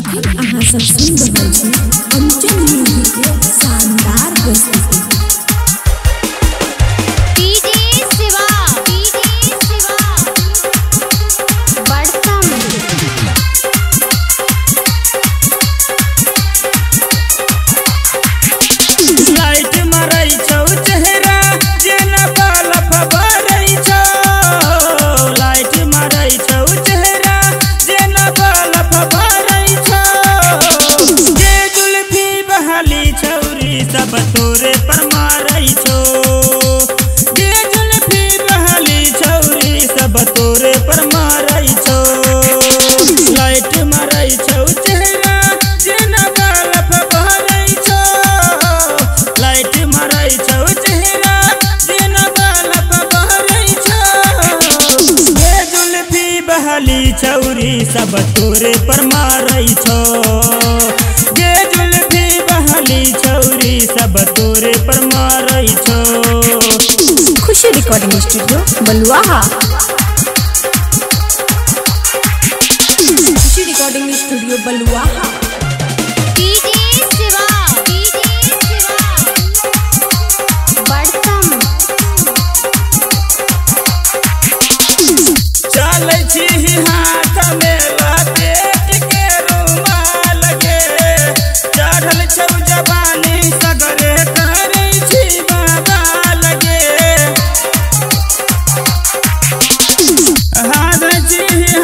अखन अहाँ सब सुन रहल छी अंचल म्यूजिक के शानदार प्रस्तुति। सब तोरे पर मारै छौ जे जुल्फी बहली छौरी सब तोरे पर मारै छौ। लाइट मारै छौ चेहरा जेना बालफ बहरै छौ। लाइट मारै छौ चेहरा जेना बालफ बहरै छौ। जे जुल्फी बहली छौरी सब तोरे पर मारै छौ। जे जुल्फी बहली छौरी सब तोरे पर मारै छौ। खुशी रिकॉर्डिंग स्टूडियो बलुआहा। खुशी रिकॉर्डिंग स्टूडियो बलुआहा। चलै छी हाथ में लपेट के रुमाल गे चढ़ल छौ जवानी सगरे करै छी बवाल गे।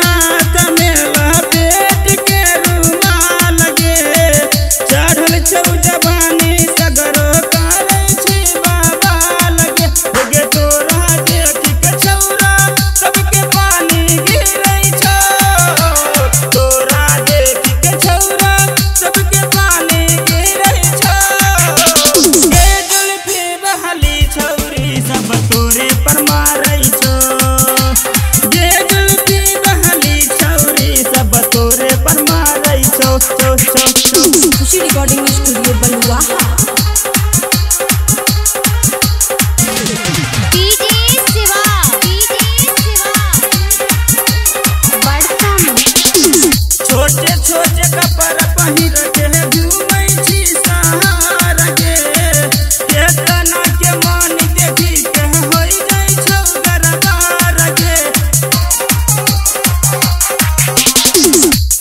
हाथ में लपेट के रुमाल गे चढ़ल छौ जवानी सगरो करै छी बवाल गे। गे तोरा देख के छौरा सबके पानी गिरै छौ। तोरा देख के छौरा सबके पानी गिरै छौ। गे जुल्फी बहली छौरी सब तोरे पर मारै छौ। गे जुल्फी बहली छौरी सब तोरे पर मारै छौ। खुशी रिकॉर्डिंग स्टूडियो बलुआहा। छोटे छोटे कपड़ा पहिर के घूमै छी सहारा गे केतना के मन देखी के होई जाइ छौ गरबार गे।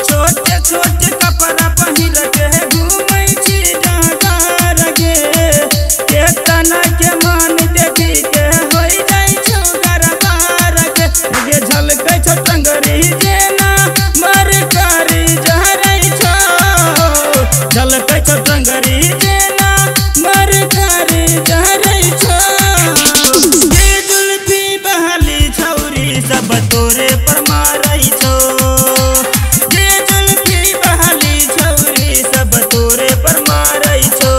छोटे छोटे कपड़ा पहिर के घूमै छी डगार गे केतना के मन देखी के होई जाइ छौ गरबार गे। गे झलकै छौ टंगरी जेना मरकारी जहरै छौ। झलकै छौ टंगरी जेना मरकारी जहरै छौ। गे जुल्फी बहली छौरी सब तोरे पर मारै छौ। गे जुल्फी बहली छौरी सब तोरे पर मारै छौ।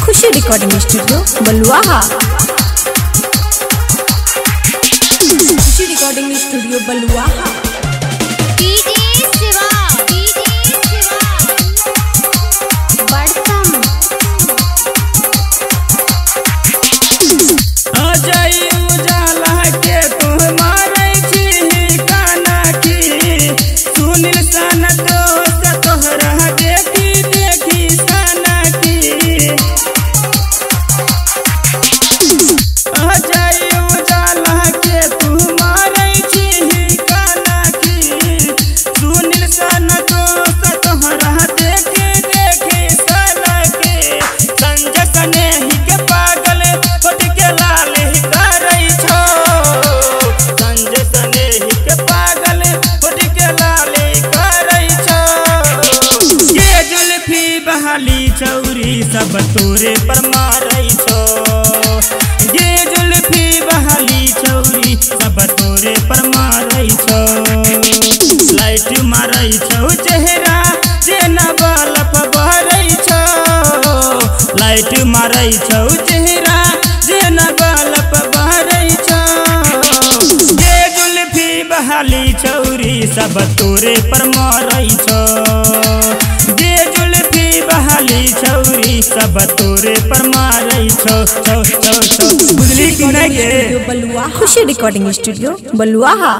खुशी रिकॉर्डिंग स्टूडियो बलुआहा। खुशी रिकॉर्डिंग स्टूडियो बलुआहा। अजय उजाला के तू मारै छी काना की सुनील सन दोस्त तोहरा देखी देखी सना की। अजय उजाला के तू मारै छी काना की सुनील सन दोस्त तोहरा देखी देखी सना की। संजय स्नेही के पागल होठ के लाल करै छौ। संजय स्नेही के पागल होठ के लाल करै छौ। गे जुल्फी बहली छौरी सब तोरे पर मारै छौ। गे जुल्फी बहली छौरी सब तोरे पर मारै छौ। लाइट मारै छौ चेहरा जेना बालफ बहरै छौ। लाइट मारै छौ चेहरा जेना बालफ बहरै छौ। गे जुल्फी बहली छौरी सब तोरे पर मारै छौ। गे जुल्फी बहली छौरी सब तोरे पर मारै छौ। बुझली कि नहीं गे? खुशी रिकॉर्डिंग स्टूडियो बलुआहा।